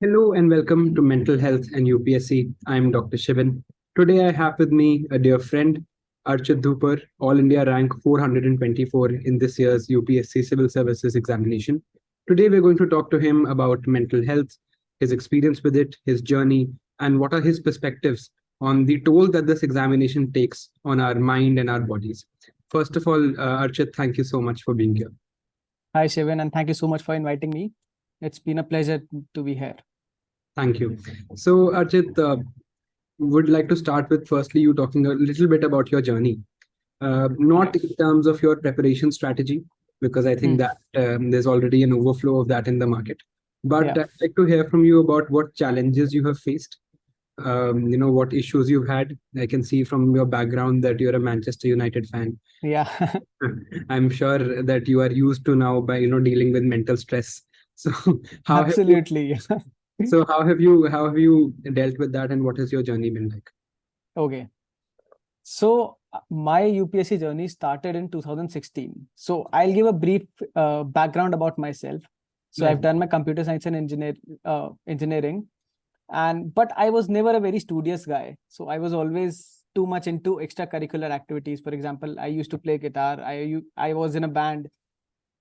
Hello and welcome to Mental Health and UPSC. I'm Dr. Shivan. Today I have with me a dear friend, Archit Dhupar, All India rank 424 in this year's UPSC Civil Services examination. Today we're going to talk to him about mental health, his experience with it, his journey, and what are his perspectives on the toll that this examination takes on our mind and our bodies. First of all, Archit, thank you so much for being here. Hi, Shivan, and thank you so much for inviting me. It's been a pleasure to be here. Thank you. So, Archit, would like to start with firstly you talking a little bit about your journey, not Yeah. in terms of your preparation strategy, because I think Hmm. that there's already an overflow of that in the market. But Yeah. I'd like to hear from you about what challenges you have faced, what issues you've had. I can see from your background that you're a Manchester United fan. Yeah. I'm sure that you are used to now by dealing with mental stress. So how have you Absolutely. how have you dealt with that, and what has your journey been like? Okay. So my UPSC journey started in 2016. So I'll give a brief background about myself. So Right. I've done my computer science and engineering, but I was never a very studious guy. So I was always too much into extracurricular activities. For example, I used to play guitar. I was in a band.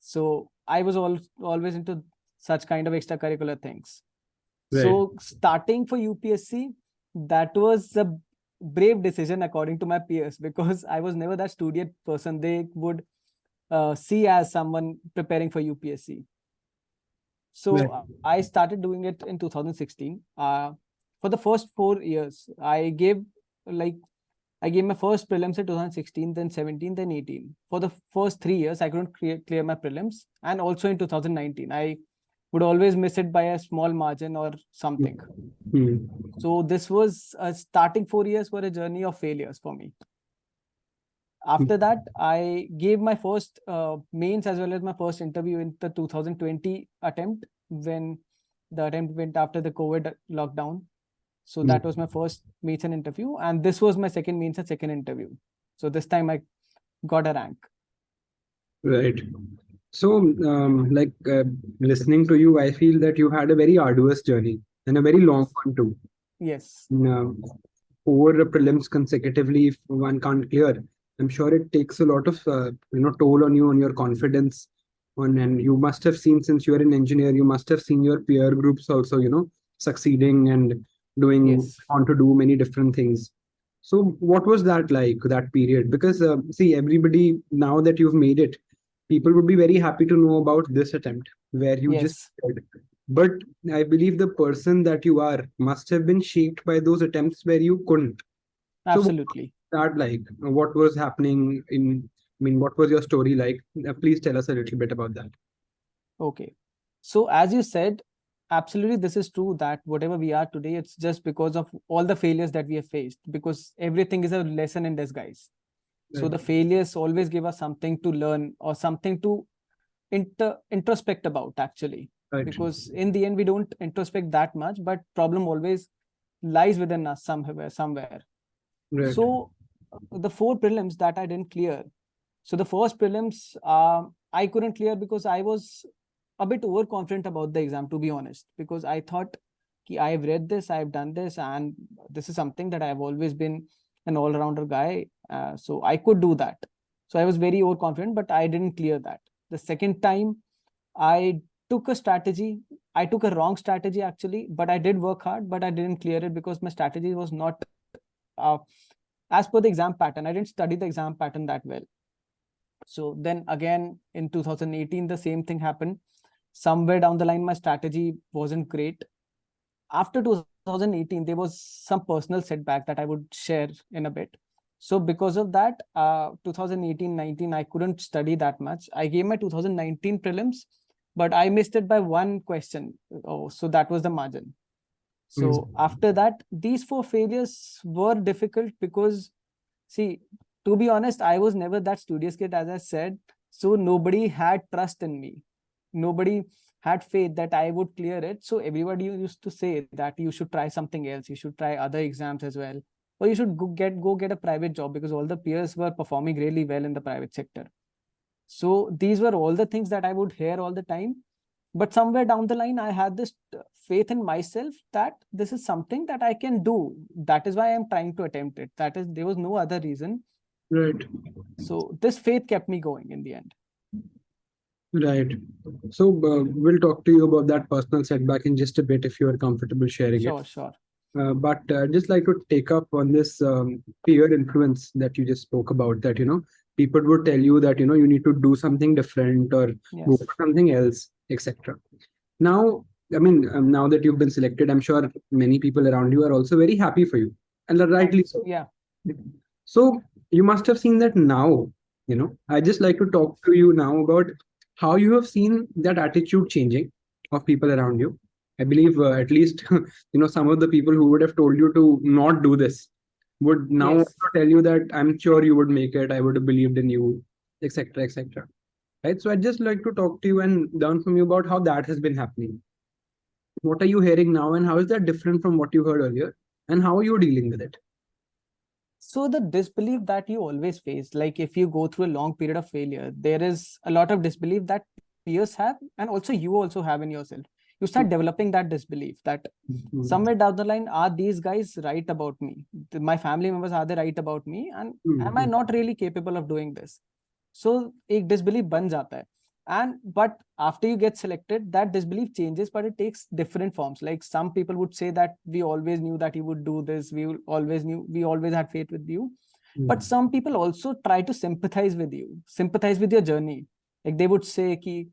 So I was always into such kind of extracurricular things. Right. So starting for UPSC, that was a brave decision according to my peers because I was never that studious person they would see as someone preparing for UPSC. So Right. I started doing it in 2016. For the first 4 years, like I gave my first prelims in 2016, then 17, then 18. For the first 3 years, I couldn't clear my prelims. And also in 2019, I would always miss it by a small margin or something. Hmm. So this was starting 4 years were a journey of failures for me. After that, I gave my first mains as well as my first interview in the 2020 attempt when the attempt went after the COVID lockdown. So Hmm. that was my first meets and interview, and this was my second meets and second interview. So this time I got a rank. Right. So, listening to you, I feel that you had a very arduous journey and a very long one too. Yes, Now, four prelims consecutively, if one can't clear, I'm sure it takes a lot of toll on you, on your confidence. And you must have seen, since you're an engineer, you must have seen your peer groups also, succeeding and doing yes, on to do many different things. So, what was that like, that period? Because see, everybody, now that you've made it, people would be very happy to know about this attempt where you just yes, did. But I believe the person that you are must have been shaped by those attempts where you couldn't. So what was absolutely. that like? What was happening what was your story like? Please tell us a little bit about that. Okay. So as you said, absolutely this is true that whatever we are today, it's just because of all the failures that we have faced, because everything is a lesson in disguise. So Right. the failures always give us something to learn or something to introspect about actually, Right. because in the end we don't introspect that much, but problem always lies within us somewhere. Right. So the four prelims that I didn't clear. So the first prelims I couldn't clear because I was a bit overconfident about the exam, to be honest, because I thought I've read this, I've done this, and this is something that I've always been an all-rounder guy. So I could do that. So I was very overconfident, but I didn't clear that. The second time, I took a strategy. I took a wrong strategy actually, but I did work hard, but I didn't clear it because my strategy was not uh, as per the exam pattern. I didn't study the exam pattern that well. So then again in 2018, the same thing happened. Somewhere down the line, my strategy wasn't great. After 2018, there was some personal setback that I would share in a bit. So because of that, 2018-19, I couldn't study that much. I gave my 2019 prelims, but I missed it by one question. Oh, so that was the margin. So Mm. after that, these four failures were difficult because, see, to be honest, I was never that studious kid, as I said. So nobody had trust in me. Nobody had faith that I would clear it. So everybody used to say that you should try something else. You should try other exams as well, or you should go get a private job because all the peers were performing really well in the private sector. So these were all the things that I would hear all the time. But somewhere down the line, I had this faith in myself that this is something that I can do. That is why I'm trying to attempt it. There was no other reason. Right. So this faith kept me going in the end. Right. So we'll talk to you about that personal setback in just a bit if you are comfortable sharing it. Sure. But I'd just like to take up on this peer influence that you just spoke about, that, people would tell you that, you need to do something different or go Yes. for something else, etc. Now, I mean, now that you've been selected, I'm sure many people around you are also very happy for you, and rightly so. Yeah. So you must have seen that now, I just like to talk to you now about how you have seen that attitude changing of people around you. I believe at least, some of the people who would have told you to not do this would now Yes. tell you that I'm sure you would make it. I would have believed in you, etc., etc. Right. So I'd just like to talk to you and learn from you about how that has been happening. What are you hearing now, and how is that different from what you heard earlier? And how are you dealing with it? So the disbelief that you always face, like if you go through a long period of failure, there is a lot of disbelief that peers have, and also you also have in yourself. You start developing that disbelief that somewhere down the line, are these guys right about me? My family members, are they right about me? And am I not really capable of doing this? So एक disbelief बन जाता है. But after you get selected, that disbelief changes, but it takes different forms. Like some people would say that we always knew that you would do this. We always had faith with you. But some people also try to sympathize with you, sympathize with your journey. Like they would say ki,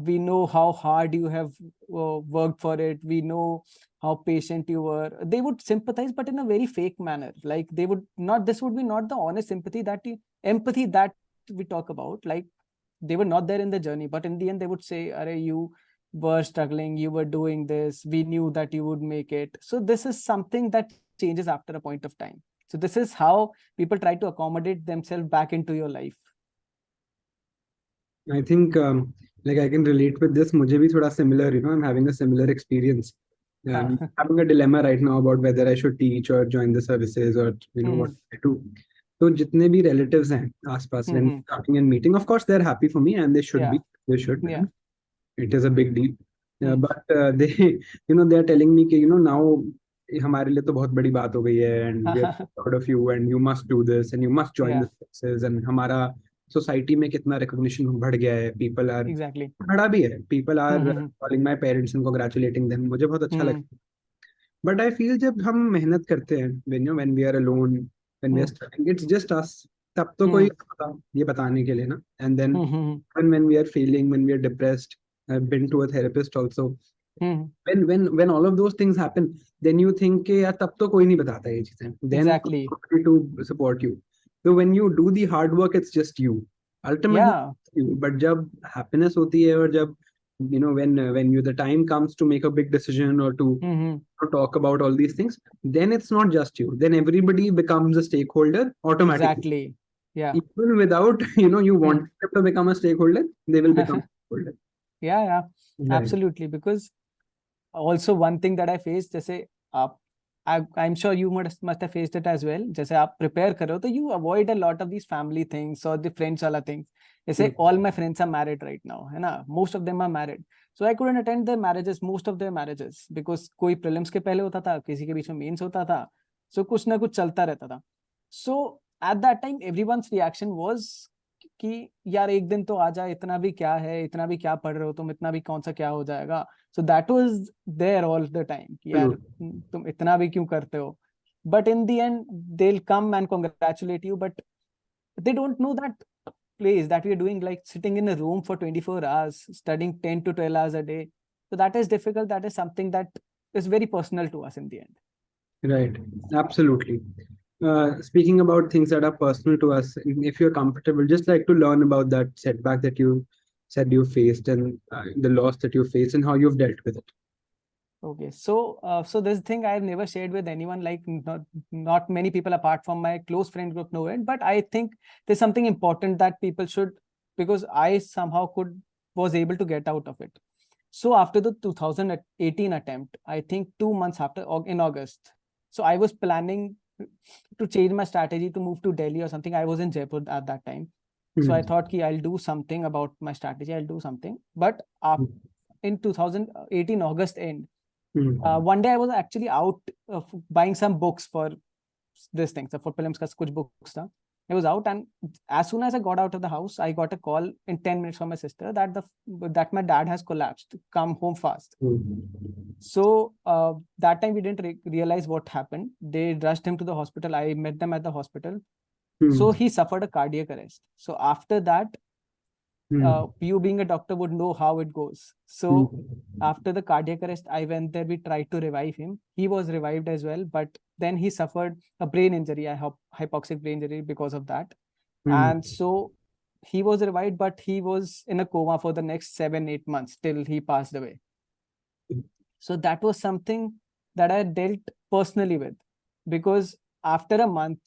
we know how hard you have worked for it. We know how patient you were. They would sympathize, but in a very fake manner. Like this would be not the honest empathy that we talk about. Like they were not there in the journey, but in the end they would say, you were struggling, you were doing this, we knew that you would make it. So this is something that changes after a point of time. So this is how people try to accommodate themselves back into your life. I think like I can relate with this. मुझे भी थोड़ा similar, I'm having a similar experience. Having a dilemma right now about whether I should teach or join the services or what to do. So जितने भी relatives हैं आसपास, when starting and meeting, of course they're happy for me and they should be. They should. Yeah. It is a big deal. But they, they are telling me कि now हमारे लिए तो बहुत बड़ी बात हो गई है and we are proud of you and you must do this and you must join the services and हमारा सोसाइटी में कितना रिकॉग्निशन बढ़ गया है. People are Exactly. बढ़ा भी है. People are calling my parents and congratulating them. मुझे बहुत अच्छा लगता है. बट आई फील जब हम मेहनत करते हैं, when we are alone, when we are studying, it's just us. तब तो कोई होता ये बताने के लिए ना. And then when we are feeling, when we are depressed, I have been to a therapist also. when all of those things happen, then you think कि यार तब तो कोई नहीं बताता ये चीजें. Then Exactly. to support you. So when you do the hard work, it's just you. Ultimately, you. But जब happiness होती है और जब when the time comes to make a big decision or to talk about all these things, then it's not just you. Then everybody becomes a stakeholder automatically. Exactly. Yeah. Even without you want them to become a stakeholder, they will become a stakeholder. Yeah. Right. Absolutely. Because also one thing that I faced, जैसे I'm sure you must have faced it as well. जैसे आप prepare करो तो you avoid a lot of these family things or the friends वाला things. जैसे all my friends are married right now, है ना? Most of them are married. So I couldn't attend their marriages, most of their marriages, because कोई prelims के पहले होता था, किसी के बीच में mains होता था. So कुछ ना कुछ चलता रहता था. So at that time everyone's reaction was कि यार एक दिन तो आ जाए, इतना भी क्या है, इतना भी क्या पढ़ रहे हो तुम, इतना भी कौन सा क्या हो जाएगा. So that was there all the time कि यार तुम इतना भी क्यों करते हो. But in the end they'll come and congratulate you, but they don't know that place that we are doing, like sitting in a room for 24 hours studying 10 to 12 hours a day. So that is difficult. That is something that is very personal to us in the end. Right. Absolutely. Speaking about things that are personal to us, if you're comfortable, just like to learn about that setback that you said you faced and the loss that you faced and how you've dealt with it. Okay, so this thing I've never shared with anyone, like not many people apart from my close friend group know it, but I think there's something important that people should, because I somehow was able to get out of it. So after the 2018 attempt, I think 2 months after, in August, so I was planning to change my strategy to move to Delhi or something. I was in Jaipur at that time. So I Hmm. thought ki I'll do something about my strategy. I'll do something. But in 2018 August end, Hmm. one day I was actually out buying some books for this thing. So for prelims ka kuch books tha. I was out, and as soon as I got out of the house, I got a call in 10 minutes from my sister that my dad has collapsed. Come home fast. Hmm. So that time we didn't realize what happened. They rushed him to the hospital. I met them at the hospital. So Hmm. he suffered a cardiac arrest. So after that, Hmm. you being a doctor would know how it goes. Hmm. So after the cardiac arrest, I went there. We tried to revive him. He was revived as well, but then he suffered a brain injury, a hypoxic brain injury because of that. Hmm. And so he was revived, but he was in a coma for the next 7-8 months till he passed away. So that was something that I dealt personally with, because after a month,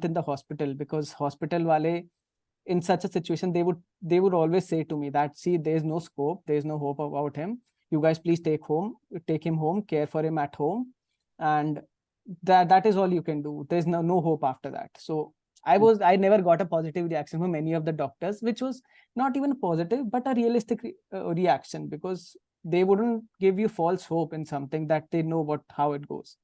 in the hospital, because hospital wale in such a situation, they would always say to me that, see, there's no scope, there's no hope about him. You guys please take him home, care for him at home, and that is all you can do. There's no hope after that. So I never got a positive reaction from any of the doctors, which was not even positive, but a realistic reaction, because they wouldn't give you false hope in something that they know how it goes.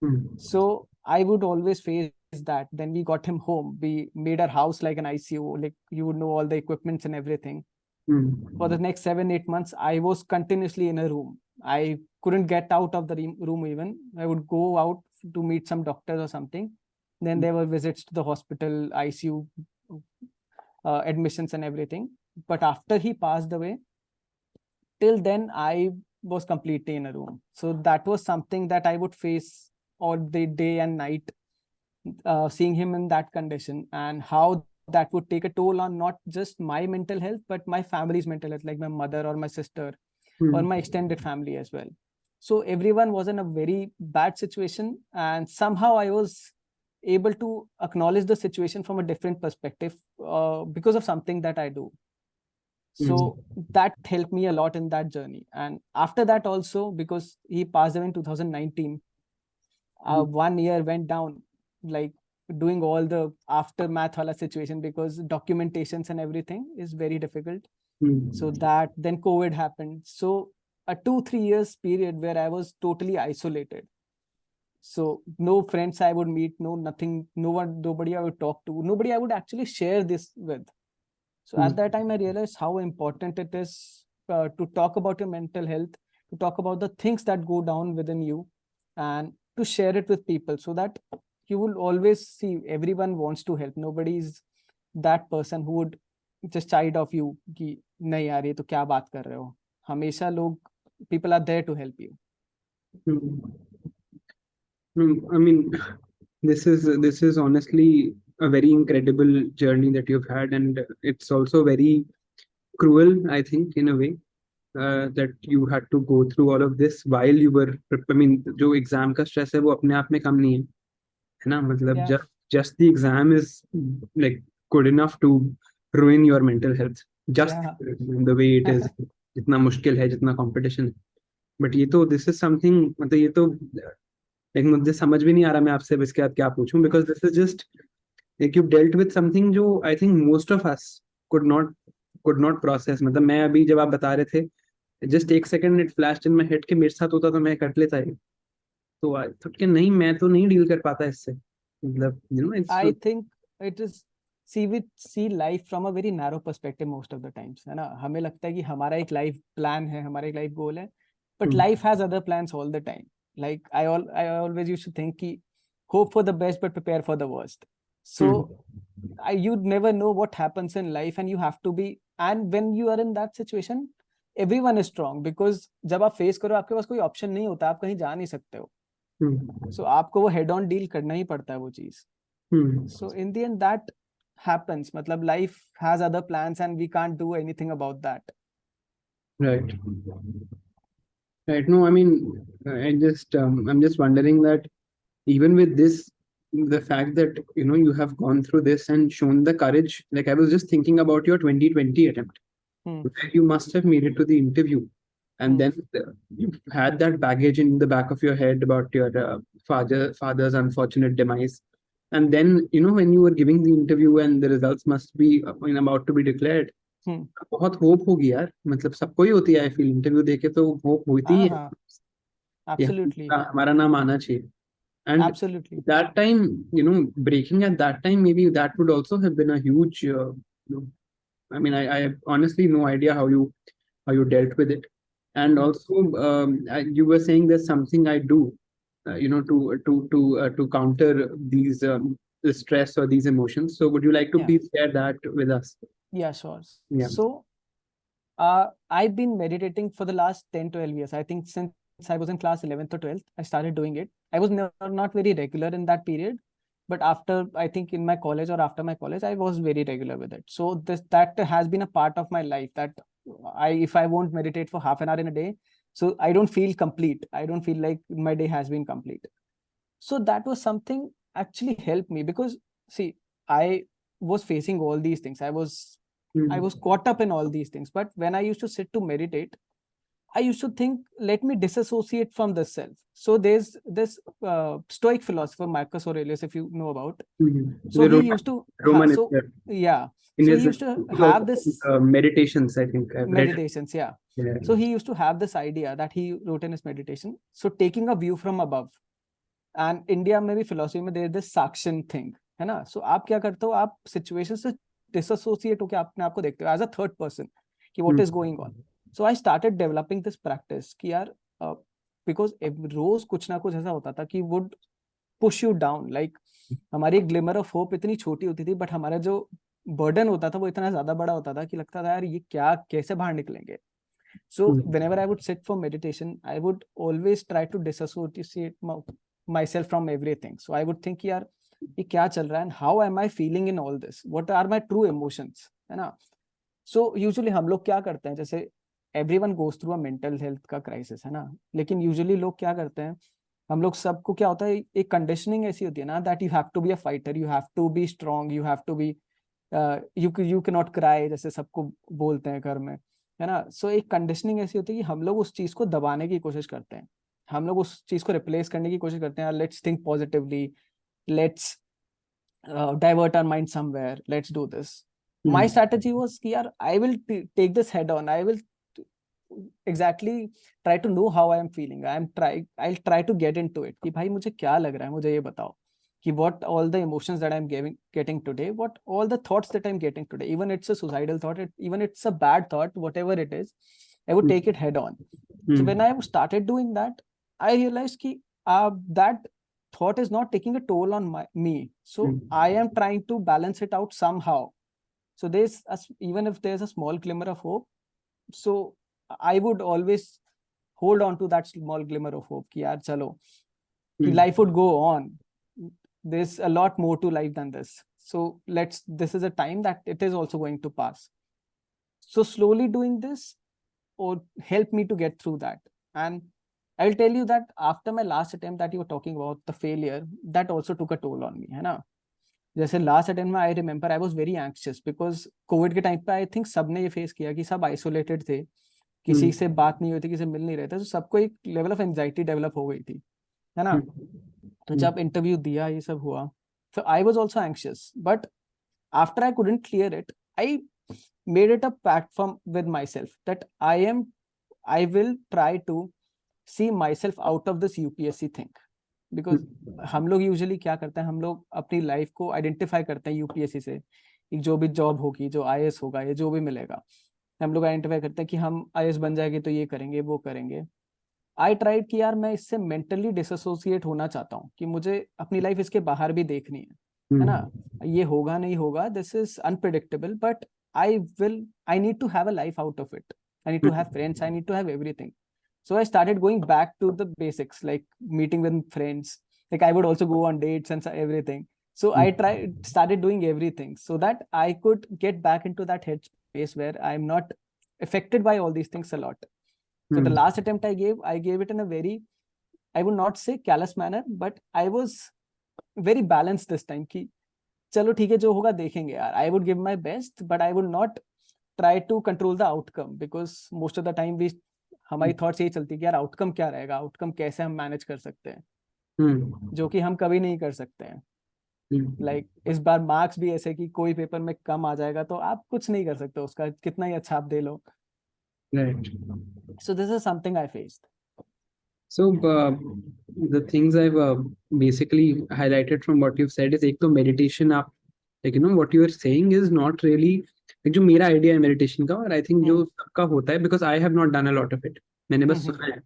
Hmm. So I would always face that. Then we got him home. We made our house like an ICU, like you would know all the equipments and everything. Hmm. For the next 7-8 months, I was continuously in a room. I couldn't get out of the room even. I would go out to meet some doctors or something. Then there were visits to the hospital, ICU, admissions and everything. But after he passed away, till then I was completely in a room. So that was something that I would face all the day and night, seeing him in that condition, and how that would take a toll on not just my mental health but my family's mental health, like my mother or my sister or Hmm. my extended family as well. So everyone was in a very bad situation, and somehow I was able to acknowledge the situation from a different perspective, because of something that I do. Hmm. So that helped me a lot in that journey. And after that also, because he passed away in 2019, Hmm. 1 year went down, like doing all the aftermath wala situation, because documentations and everything is very difficult. Hmm. So that then COVID happened. So a 2-3 years period where I was totally isolated. So no friends I would meet, no nothing, nobody I would talk to, nobody I would actually share this with. So Hmm. at that time, I realized how important it is to talk about your mental health, to talk about the things that go down within you, and to share it with people, so that you will always see everyone wants to help. Nobody's that person who would just chide of you कि नहीं यार ये तो क्या बात कर रहे हो. हमेशा लोग, people are there to help you. Hmm. I mean, this is honestly a very incredible journey that you've had, and it's also very cruel, I think, in a way, that you had to go through all of this while you were. I mean, जो exam का stress है वो अपने आप में कम नहीं है ना? मतलब Yeah. just the exam is like good enough to ruin your mental health. Just Yeah. the way it is, जितना मुश्किल है, जितना competition है. But ये तो this is something, मतलब ये तो like मुझे समझ भी नहीं आ रहा मैं आपसे अब इसके बाद क्या पूछूं, because this is just like you've dealt with something जो I think most of us could not process. मतलब मैं अभी जब आप बता रहे थे, जस्ट एक second it flashed in my head कि मेरे साथ होता तो मैं कर लेता है. तो आई थॉट कि नहीं, मैं तो नहीं डील कर पाता इससे. मतलब it's. I think it is, we see life from a very narrow perspective most of the times, है ना. हमें लगता है कि हमारा एक लाइफ प्लान है, हमारा एक लाइफ गोल है, but life has other plans all the time. Like I always used to think कि hope for the best but prepare for the worst. So you'd never know what happens in life, and you have to be, and when you are in that situation, everyone is strong, because जब आप face करो आपके पास कोई option नहीं होता, आप कहीं जा नहीं सकते हो. So आपको वो हेड ऑन डील करना ही पड़ता है वो चीज. So in the end that happens. Matlab life has other plans and we can't do anything about that. Right. Right. No, I mean, I'm just wondering that even with this, the fact that you have gone through this and shown the courage. Like I was just thinking about your 2020 attempt. Where you must have made it to the interview, and then you had that baggage in the back of your head about your father's unfortunate demise, And then, when you were giving the interview and the results must be about to be declared, हम्म, बहुत hope होगी यार, मतलब सबको ही होती है, I feel interview देके तो hope होती ही हाँ है हाँ, कि absolutely, हमारा नाम आना चाहिए. And absolutely, that time, breaking at that time, maybe that would also have been a huge, you know, I mean, I have honestly no idea how you dealt with it. And Hmm. also, you were saying there's something I do, to counter these the stress or these emotions. So would you like to Yeah, please share that with us? yeah, sure. Yeah. So, I've been meditating for the last 10, 12 years. I think since I was in class 11th or 12th, I started doing it. I was never, not very regular in that period, but after, I think in my college or after my college, I was very regular with it. So that has been a part of my life, that if I won't meditate for half an hour in a day, so I don't feel complete. I don't feel like my day has been complete. So that was something actually helped me, because see, I was facing all these things. I was caught up in all these things. But when I used to sit to meditate, I used to think, let me disassociate from this self. So there's this Stoic philosopher, Marcus Aurelius, if you know about. So The he used to, Roman is so there. yeah. In So he his used to book have also, this meditations, I think I've read. meditations, yeah. Yeah. So he used to have this idea that he wrote in his meditation. So taking a view from above. And India में भी philosophy में there this साक्षन thing, है ना. सो आप क्या करते हो, आप सिचुएशन से डिसोसिएट होकर अपने आप को देखते हो एज अ थर्ड पर्सन कि what is going on. So I started developing this practice कि यार, बिकॉज रोज कुछ ना कुछ ऐसा होता था कि would push you down. Like हमारी ग्लिमर ऑफ होप इतनी छोटी होती थी, बट हमारा जो बर्डन होता था वो इतना ज्यादा बड़ा होता था कि लगता था यार ये क्या, कैसे बाहर निकलेंगे. So whenever I would sit for meditation, I would always try to disassociate myself from everything. So I would think, यार ये क्या चल रहा है, and how am I feeling in all this? What are my true emotions? है ना. So usually हम लोग क्या करते हैं, जैसे everyone goes through a mental health का crisis, है ना. लेकिन usually लोग क्या करते हैं, हम लोग सबको क्या होता है, एक कंडीशनिंग ऐसी होती है ना, that you have to be a fighter, you have to be strong, you have to be you cannot cry, जैसे सबको बोलते हैं घर में, है ना. सो एक कंडीशनिंग ऐसी होती है कि हम लोग उस चीज को दबाने की कोशिश करते हैं, हम लोग उस चीज को रिप्लेस करने की कोशिश करते हैं. Let's think positively, let's divert our mind somewhere, let's do this. My strategy was कि यार I will take this head on, I will exactly try to know how I am feeling. I'll try to get into it कि भाई मुझे क्या लग रहा है, मुझे ये बताओ कि what all the emotions that I'm getting today, what all the thoughts that I'm getting today, even it's a suicidal thought, even it's a bad thought, whatever it is, I would take it head on. So when I started doing that, I realized कि that thought is not taking a toll on me. So I am trying to balance it out somehow. So even if there's a small glimmer of hope, so I would always hold on to that small glimmer of hope कि यार चलो कि life would go on. There's a lot more to life than this. So this is a time that it is also going to pass. So slowly doing this or help me to get through that. And I'll tell you that after my last attempt that you were talking about, the failure, that also took a toll on me, है ना. जैसे last attempt में I remember I was very anxious, because Covid के time पे I think सबने ये face किया कि सब आइसोलेटेड थे, किसी से बात नहीं होती, किसी से मिल नहीं रहे थे, तो सबको एक लेवल ऑफ एंजाइटी डेवलप हो गई थी, है ना. तो जब इंटरव्यू दिया, ये सब हुआ, तो I was also anxious, but after I couldn't clear it, I made it a platform with myself that I will try to see myself out of this UPSC thing. Because हम लोग usually क्या करते हैं, हम लोग अपनी life को identify करते हैं यूपीएससी से. जो भी जॉब होगी, जो आईएएस होगा, या जो भी मिलेगा, हम लोग आइडेंटिफाई करते हैं कि हम आईएएस बन जाएंगे तो ये करेंगे, वो करेंगे. आई ट्राइड कि यार मैं इससे मेंटली डिसोसिएट होना चाहता हूँ, कि मुझे अपनी लाइफ इसके बाहर भी देखनी है ना. ये होगा नहीं होगा, this is unpredictable, but I need to have a life out of it. I need to have friends, I need to have everything. So I started going back to the basics, like meeting with friends. Like I would also go on dates and everything. So I started doing everything so that I could get back into that headspace where I'm not affected by all these things a lot. So the last attempt I gave it in a very, I would not say callous manner, but I was very balanced this time. कि चलो ठीक है, जो होगा देखेंगे यार. I would give my best, but I would not try to control the outcome, because most of the time हमारी thoughts यही चलती है कि यार आउटकम क्या रहेगा, आउटकम कैसे हम मैनेज कर सकते हैं, जो कि हम कभी नहीं कर सकते हैं. लाइक इस बार मार्क्स भी ऐसे कि कोई पेपर में कम आ जाएगा तो आप कुछ नहीं कर सकते, उसका कितना ही अच्छा आप दे लो. Right. So this is something I faced. So the things I've basically highlighted from what you've said is एक तो meditation आप like what you are saying is not really like जो मेरा idea है meditation का, और I think जो सबका होता है, because I have not done a lot of it, मैंने बस सुना है.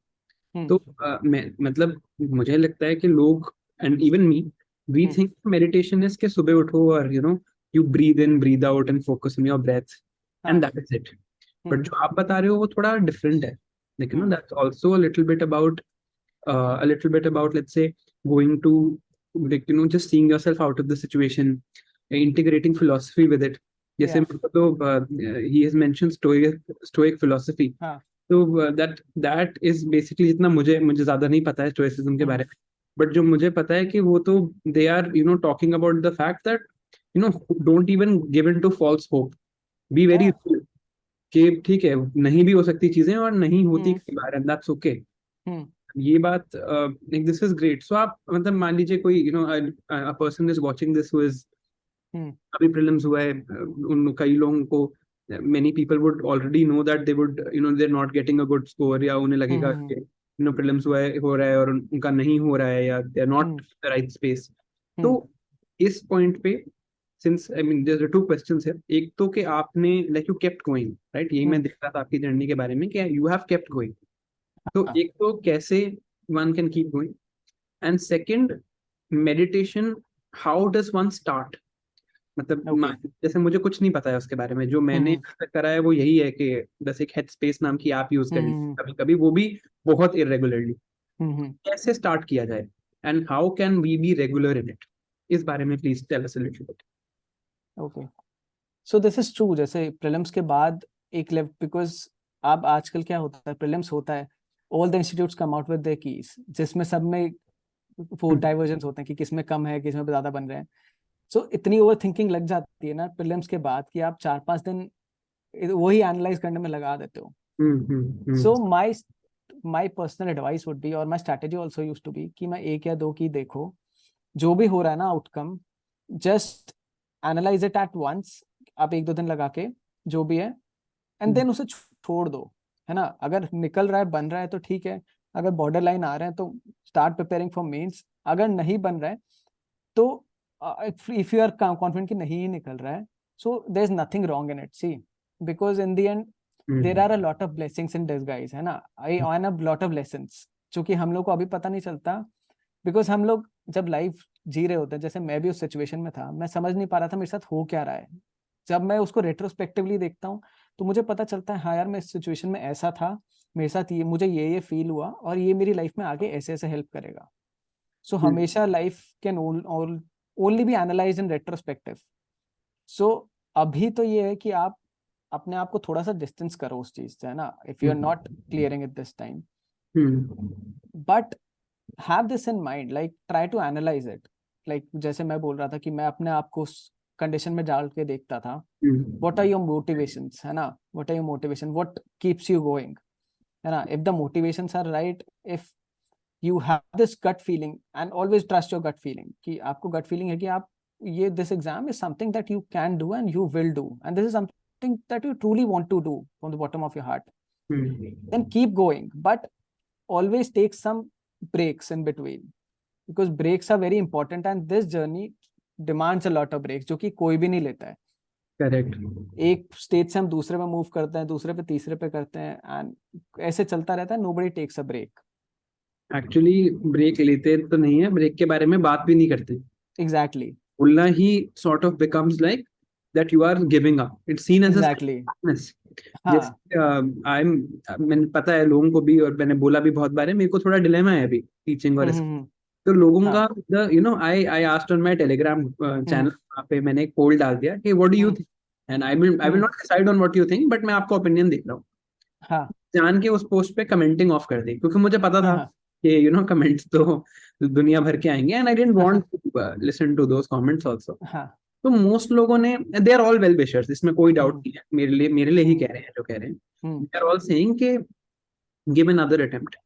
तो मैं मतलब मुझे लगता है कि लोग and even me we think meditation is कि सुबह उठो और you breathe in breathe out and focus on your breath and that is it. But जो आप बता रहे हो वो थोड़ा different है. Like that's also a little bit about, let's say, going to, like just seeing yourself out of the situation, integrating philosophy with it. जैसे तो he has mentioned stoic philosophy. तो that is basically, जितना मुझे ज्यादा नहीं पता है stoicism के बारे में, but जो मुझे पता है कि वो तो they are talking about the fact that don't even give in to false hope, be very real, कि ठीक है नहीं भी हो सकती चीजें और नहीं होती कई बार, and that's okay. ये बात like this is great. So आप मतलब मान लीजिए कोई a person is watching this who is अभी prelims हुआ है, उन कई लोगों को many people would already know that they would they're not getting a good score, या उन्हें लगेगा कि prelims हुआ है हो रहा है और उनका नहीं हो रहा है, या they're not in the right space. तो इस point पे since I mean there are two questions here. एक तो कि आपने like you kept going, right? यही मैं देख रहा था आपकी जर्नी के बारे में कि you have kept going. तो एक तो कैसे one can keep going, and second, meditation, how does one start? मतलब जैसे मुझे कुछ नहीं पता है उसके बारे में, जो मैंने करा है वो यही है कि बस एक हेड स्पेस नाम की ऐप यूज करनी कभी कभी, वो भी बहुत इरेगुलरली. कैसे स्टार्ट किया जाए and how can we be regular in it, इस बारे में please tell us a little bit. Okay, so this is true. जैसे प्रीलिम्स के बाद एक लेवल, बिकॉज अब आजकल क्या होता है, प्रीलिम्स होता है, all the institutes come out with their keys, जिसमें सब में 4 डाइवर्जन्स होते हैं कि किसमें कम है, किसमें ज्यादा बन रहे हैं. सो इतनी ओवर थिंकिंग लग जाती है ना प्रीलिम्स के बाद कि आप 4-5 दिन वही एनालाइज करने में लगा देते हो. So my personal advice would be, और my strategy also used to be, कि मैं 1 या 2 की देखो, जो भी हो रहा है ना outcome, just analyse it at once, आप 1-2 दिन लगा के जो भी है, एंड देन उसे छोड़ दो, है ना. अगर निकल रहा है, बन रहा है तो ठीक है, अगर बॉर्डर लाइन आ रहे हैं तो स्टार्ट प्रिपेयरिंग फॉर मेंस. अगर नहीं बन रहा है तो if you are confident कि नहीं ही निकल रहा है, so there is nothing wrong in it. See, because in the end there are a lot of blessings in disguise, है ना. I earn a lot of lessons जो कि हम लोग को अभी पता नहीं चलता, बिकॉज हम लोग जब लाइफ जी रहे होते हैं, जैसे मैं भी उस सिचुएशन में था, मैं समझ नहीं पा रहा था मेरे साथ हो क्या रहा है. जब मैं उसको रेट्रोस्पेक्टिवली देखता हूँ तो मुझे पता चलता है, हाँ यार मैं इस सिचुएशन में ऐसा था, मेरे साथ ये, मुझे ये फील हुआ, और ये मेरी लाइफ में आगे ऐसे ऐसे हेल्प करेगा. सो हमेशा life can only be analyse in retrospective. So अभी तो ये है कि आप अपने आप को थोड़ा सा डिस्टेंस करो उस चीज से, है ना, if you are not clearing it this time. But have this in mind, like try to analyse it. Like जैसे मैं बोल रहा था कि मैं अपने आप को उस कंडीशन में डाल के देखता था, व्हाट आर योर मोटिवेशंस, है ना, what are your motivation, what keeps you going, है ना. If the motivations are right, if you have this gut feeling, and always trust your gut feeling, कि आपको gut feeling है कि आप ये this exam is something that you can do and you will do, and this is something that you truly want to do from the bottom of your heart, then keep going. But always take some breaks in between, because breaks are very important, and this journey demands a lot of breaks, जो कि कोई भी नहीं लेता है. Correct. एक stage से हम दूसरे में मूव करते हैं, दूसरे पे तीसरे पे करते हैं, एंड ऐसे चलता रहता है. nobody takes a break. Actually break लेते तो नहीं है, ब्रेक के बारे में बात भी नहीं करते. Exactly. बोलना ही sort of becomes like that you are giving up. It's seen as Exactly. a weakness. जैसे मैंने पता है लोगों को भी, और मैंने बोला भी बहुत बार है, मेरे को थोड़ा डिलेमा है अभी टीचिंग और तो लोगों का I asked on my Telegram channel, वहाँ पे मैंने एक पोल डाल दिया कि what do you think, and I will not decide on what you think, but मैं आपका ओपिनियन देख रहा हूँ. जान के उस पोस्ट पे कमेंटिंग ऑफ कर दी, क्योंकि मुझे पता था कि कमेंट्स तो दुनिया भर के आएंगे, and I didn't want to listen to those comments also. तो मोस्ट लोगों ने, they are all well wishers, इसमें कोई डाउट नहीं है, मेरे लिए ही कह रहे हैं जो कह रहे हैं. दे आर ऑल सेइंग कि गिव अनदर अटेम्प्ट.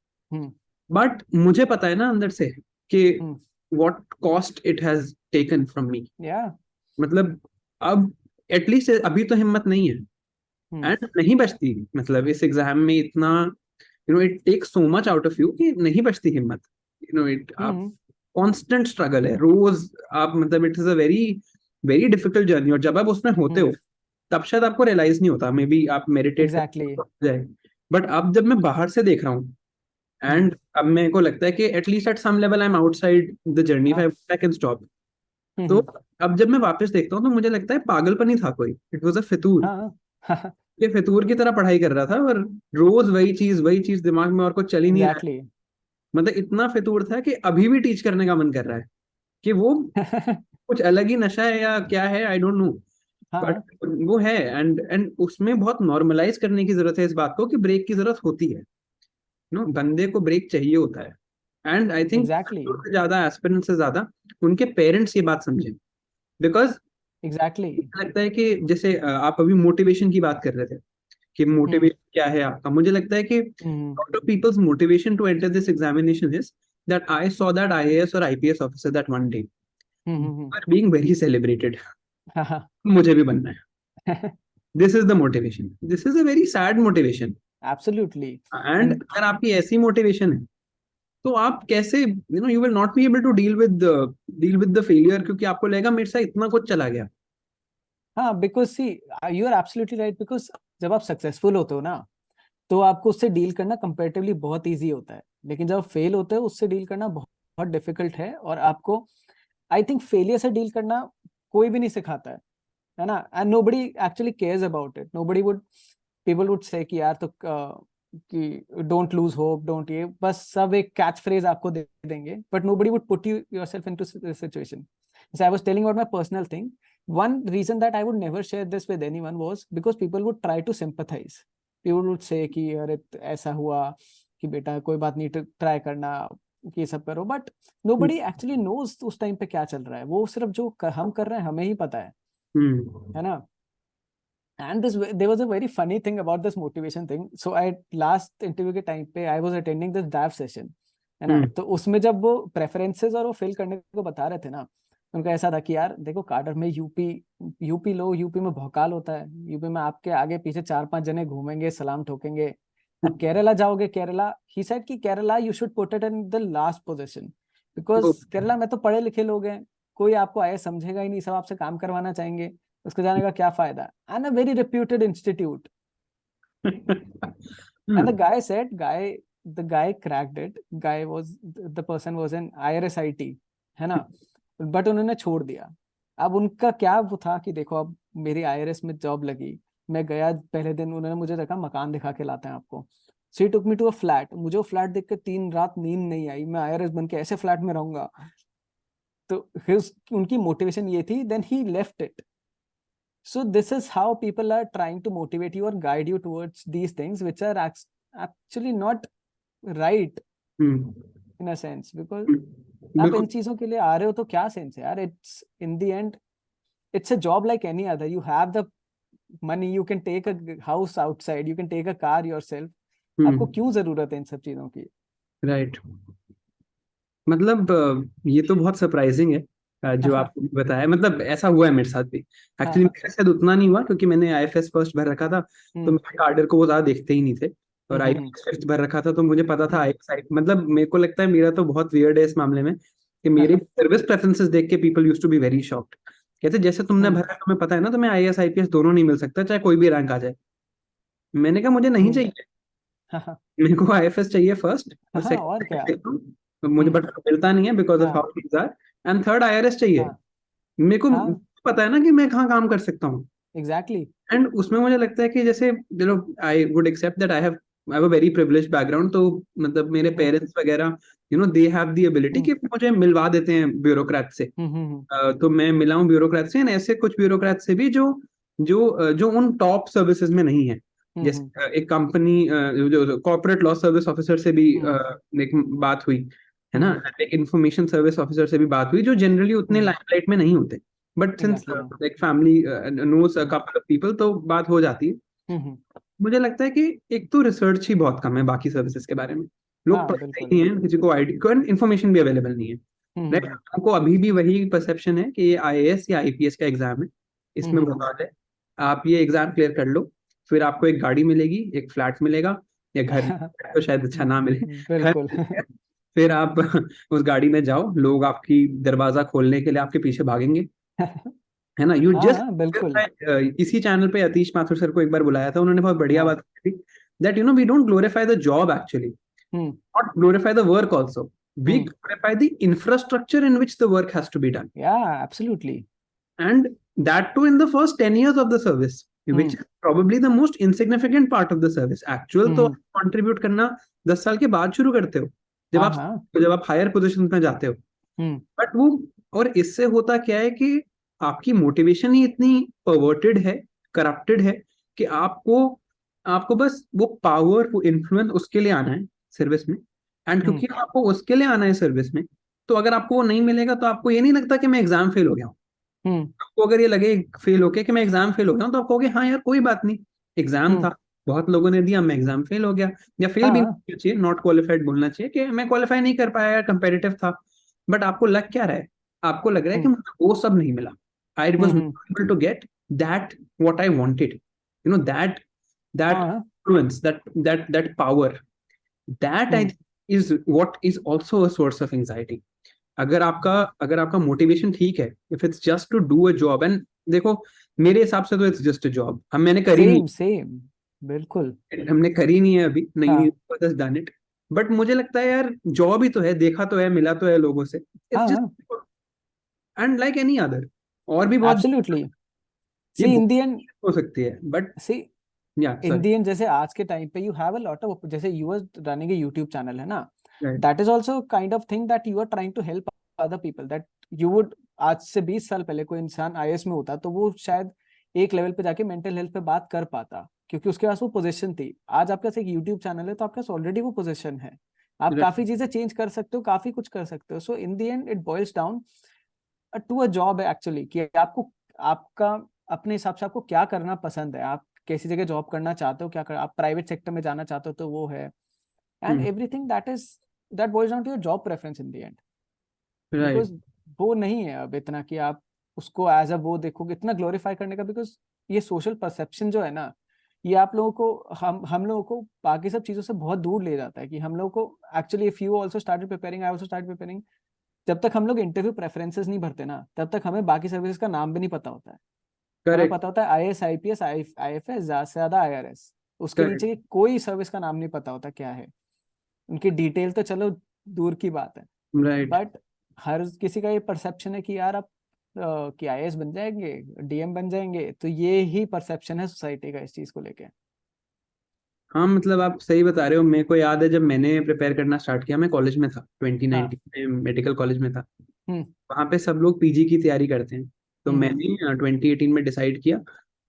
बट मुझे पता है ना अंदर से कि what cost it has taken from me. Yeah. मतलब अब एटलीस्ट अभी तो हिम्मत नहीं है, Hmm. एंड नहीं बचती, मतलब इस एग्जाम में इतना it takes so much out of you कि नहीं बचती हिम्मत. इट आप Hmm. कांस्टेंट स्ट्रगल है रोज. आप मतलब it is a very very difficult journey, और जब आप उसमें होते Hmm. हो तब शायद आपको रियलाइज नहीं होता, मे बी आप मेडिटेट Exactly. कर जाए. बट अब जब मैं बाहर से देख रहा हूँ, Hmm. एंड अब मेरे को लगता है कि at least at some level I am outside the journey, if हाँ. I can stop. तो Hmm. अब जब मैं वापस देखता हूँ तो मुझे लगता है पागलपन ही था कोई. इट वाज अ फितूर. हाँ. ये फितूर की तरह पढ़ाई कर रहा था, और रोज वही चीज दिमाग में, और कुछ चल ही नहीं रहा है. Exactly. मतलब इतना फितूर था कि अभी भी टीच करने का मन कर रहा है, कि वो कुछ अलग ही नशा है या क्या है, आई डोंट नो. बट हाँ. वो है, एंड उसमें बहुत नॉर्मलाइज करने की जरूरत है इस बात को, कि ब्रेक की जरूरत होती है. बंदे को ब्रेक चाहिए होता है. And I think Exactly. ज्यादा एस्पिरेंट से ज्यादा उनके पेरेंट्स ये बात समझें. Because Exactly. लगता है कि जैसे आप अभी मोटिवेशन की बात कर रहे थे, कि Hmm. मोटिवेशन क्या है आपका. मुझे लगता है कि Hmm. lot of people's motivation to enter this examination is that I saw that IAS or IPS officer that one day Hmm. are being very celebrated. Hmm. मुझे भी बनना है. This is the motivation. This is a very sad motivation. Absolutely. And And अगर आपकी ऐसी motivation है, तो आप कैसे you will not be able to deal with the failure, क्योंकि आपको लगेगा मेरे साथ इतना कुछ चला गया. हाँ, because see you are absolutely right, because जब आप सक्सेसफुल होते हो ना, तो आपको उससे डील करना कंपैरेटिवली बहुत इजी होता है, लेकिन जब आप फेल होते हो उससे डील करना बहुत डिफिकल्ट है. और आपको आई थिंक फेलियर से डील करना कोई भी नहीं सिखाता है ना. And nobody actually cares about it. Nobody would people would say कि यार तो कि डोंट लूज होप, डोंट, ये बस सब एक कैच फ्रेज आपको दे देंगे, but nobody would put you yourself into this situation. So I was telling about my personal thing. One reason that I would never share this with anyone was because people would try to sympathize. People would say कि अरे ऐसा हुआ कि बेटा कोई बात नहीं, try करना, कि ये सब करो. बट nobody actually knows उस टाइम पे क्या चल रहा है. वो सिर्फ जो हम कर रहे हैं हमें ही पता है ना. And this there was a very funny thing about this motivation thing. So I last interview के time पे I was attending this DAV session, है ना. तो उसमें जब वो प्रेफरेंसेस और वो फिल करने को बता रहे थे ना, उनका ऐसा था कि यार देखो कार्डर में यूपी लो, यूपी में भौकाल होता है, यूपी में आपके आगे पीछे 4-5 जने घूमेंगे, सलाम ठोकेंगे. अब केरला जाओगे, केरला ही सेड कि Kerala you should put it in the last position, because Kerala में तो पढ़े लिखे लोग हैं, कोई आपको आए समझेगा ही नहीं, सब आपसे काम करवाना चाहेंगे, उसको जाने का क्या फायदा. And a very reputed institute. And the guy said, the guy cracked it. The person was in IRSIT, है ना, बट उन्होंने छोड़ दिया. अब उनका क्या वो था कि देखो अब मेरी IRS में जॉब लगी, मैं गया पहले दिन, उन्होंने मुझे देखा मकान दिखा के लाते हैं आपको. सी टुक मी टू अ फ्लैट. मुझे वो फ्लैट देख के 3 रात नींद नहीं आई. मैं IRS बन के ऐसे फ्लैट में रहूंगा. तो उनकी मोटिवेशन ये थी. Then he left it. So this is how people are trying to motivate you or guide you towards these things which are actually not right in a sense, because आप इन चीजों के लिए आ रहे हो तो क्या सेंस है यार. It's in the end it's a job like any other. You have the money, you can take a house outside, you can take a car yourself. आपको क्यों जरूरत है इन सब चीजों की. राइट. मतलब ये तो बहुत सरप्राइजिंग है, जो आपने बताया. मतलब ऐसा हुआ है मेरे साथ भी. एक्चुअली मेरे साथ उतना नहीं हुआ, क्योंकि मैंने आईएफएस फर्स्ट भर रखा था, तो मेरे कार्डर को वो ज्यादा देखते ही नहीं थे. और आईएफएस फिफ्थ भर रखा था, तो मुझे पता था आईएफएस. मतलब मेरे को लगता है मेरा तो बहुत वियर्ड है इस मामले में, कि मेरे सर्विस प्रेफरेंसेस देख के people used to be very shocked. कहते जैसे तुमने भरा, तुम्हें पता है ना, तुम्हें आईएएस आईपीएस दोनों नहीं मिल सकता, चाहे कोई भी रैंक आ जाए. मैंने कहा मुझे नहीं चाहिए, मेरे को आईएफएस चाहिए फर्स्ट, और और क्या. सेकंड मुझे बट मिलता नहीं है बिकॉज ऑफ हाँ. How things are. And third IRS चाहिए. हाँ. मेरे को हाँ. पता है ना कि मैं कहाँ काम कर सकता हूँ. एग्जैक्टली. एंड उसमें मुझे लगता है कि जैसे I would accept that I have a very privileged background. तो मतलब मेरे पेरेंट्स वगैरह दे हैव द एबिलिटी कि मुझे मिलवा देते हैं ब्यूरोक्रेट से. तो मैं मिला हूँ ब्यूरोक्रेट से, ऐसे कुछ ब्यूरोक्रेट से भी जो जो उन टॉप सर्विसेज में नहीं है. जैसे एक कंपनी, जो कॉर्पोरेट लॉ सर्विस ऑफिसर से भी एक बात हुई है ना. एक इंफॉर्मेशन सर्विस ऑफिसर से भी बात हुई, जो जनरली उतने लाइमलाइट में नहीं होते. But since like family knows a couple of people, तो बात हो जाती है. मुझे लगता है कि एक तो रिसर्च ही बहुत कम है बाकी सर्विसेज के बारे में. लोग हाँ पढ़ते बिल्कुल. ही नहीं है, किसी को आईडी को इन्फॉर्मेशन भी अवेलेबल नहीं है. राइट, हमको अभी भी वही परसेप्शन है कि ये आईएएस या आईपीएस का एग्जाम है, इसमें बहुत है। आप ये एग्जाम क्लियर कर लो, फिर आपको एक गाड़ी मिलेगी, एक फ्लैट मिलेगा, या घर तो शायद अच्छा ना मिले, घर बिल्कुल। मिलेगा। फिर आप उस गाड़ी में जाओ, लोग आपकी दरवाजा खोलने के लिए आपके पीछे भागेंगे, है ना। यू जस्ट, हाँ बिल्कुल। इसी चैनल पे अतीश माथुर सर को एक बार बुलाया था, उन्होंने बहुत बढ़िया हाँ। बात की थी, that we don't glorify the job actually, hmm. not glorify the work also. We hmm. glorify the infrastructure in which the work has to be done. या absolutely. And that too in the first 10 years of the service, which hmm. is probably the most insignificant part of the service. Actual तो हम्म। contribute करना 10 साल के बाद शुरू करते हो, जब हाँ आप हाँ। जब आप हायर पोजीशन में जाते हो। हम्म। बट वो, और इससे होता क्या है कि आपकी मोटिवेशन ही इतनी परवर्टेड है, करप्टेड है, कि आपको आपको बस वो पावर, वो इन्फ्लुएंस उसके लिए आना है सर्विस में। एंड हम्म। क्योंकि आपको उसके लिए आना है सर्विस में, तो अगर आपको वो नहीं मिलेगा तो आपको ये नहीं लगता कि मैं एग्जाम फेल हो गया हूँ। हम्म। आपको अगर ये लगे फेल होके कि मैं एग्जाम फेल हो गया हूँ, तो आप कहोगे हाँ यार कोई बात नहीं, एग्जाम हम्म। था, बहुत लोगों ने दिया, मैं एग्जाम फेल हो गया। या फेल भी नहीं हाँ। होना चाहिए, नॉट क्वालिफाइड बोलना चाहिए कि मैं क्वालिफाई नहीं कर पाया, कंपेरेटिव था। बट आपको लग क्या रहा है? आपको लग रहा है कि हम्म। मुझे वो सब नहीं मिला, I was hmm. Not able to get that what I wanted, that that हाँ। influence, that power, that I hmm. think is what is also a source of anxiety. अगर आपका मोटिवेशन ठीक है, if it's just to do a job, and देखो, मेरे हिसाब से तो इट्स जस्ट अ जॉब, हम मैंने करी नहीं, सेम सेम। बिल्कुल। हमने करी नहीं है अभी, नहीं हाँ जस्ट डन इट। बट मुझे लगता है यार, जॉब ही तो है, देखा तो है, मिला तो है लोगों से, इट्स हाँ जस्ट, हाँ। एंड लाइक एनी अदर, और भी बहुत एब्सोल्युटली। ये सी बहुत इंडियन। हो सकती है, बट सी या सॉरी, इंडियन जैसे आज के टाइम पे you have a lot of, जैसे you are running a YouTube channel है ना, right, that is also kind of thing that you are trying to help other people, that you would, आज से 20 साल पहले कोई इंसान आईएएस में होता तो वो शायद एक लेवल पे जाके मेंटल हेल्थ पे बात कर पाता, क्योंकि उसके पास वो पोजीशन थी। आज आपके पास एक यूट्यूब चैनल है तो आपके पास ऑलरेडी वो पोजीशन है, आप काफी चीजें चेंज कर सकते हो, काफी कुछ कर सकते हो। So in the end it boils down to a job है एक्चुअली, कि आपको, आपका अपने हिसाब से आपको क्या करना पसंद है, आप कैसी जगह जॉब करना चाहते हो, क्या कर, आप प्राइवेट सेक्टर में जाना चाहते हो तो वो है, and everything that boils down to your job preference in the end. Right. Because वो नहीं है अब इतना कि आप उसको एज अ वो देखोगे, इतना ग्लोरीफाई करने का, बिकॉज ये सोशल परसेप्शन जो है ना, ये आप लोगों को, हम लोगों को बाकी सब चीजों से बहुत दूर ले जाता है। कि हम लोगों को actually, if you also started preparing, I also started preparing, जब तक हम लोग इंटरव्यू प्रेफरेंसेस नहीं भरते ना, तब तक हमें बाकी सर्विसेज का नाम भी नहीं पता होता है। हमें करेक्ट, पता होता है आईएएस, आईपीएस, आईएफएस, ज्यादा से ज्यादा आईआरएस, उसके नीचे करेक्ट, की कोई सर्विस का नाम नहीं पता होता क्या है। उनकी डिटेल तो चलो दूर की बात है, राइट। बट हर किसी का ये परसेप्शन है कि यार आप कि आईएएस बन जाएंगे, डीएम बन जाएंगे, तो ये ही परसेप्शन है सोसाइटी का इस चीज को लेके। हाँ, मतलब आप सही बता रहे हो। मेरे को याद है जब मैंने प्रिपेयर करना स्टार्ट किया, मैं कॉलेज में था, हाँ। 2019 में मेडिकल कॉलेज में था। हम्म। वहाँ पे सब लोग पीजी की तैयारी करते हैं, तो हम्म। मैंने 2018 में डिसाइड किया,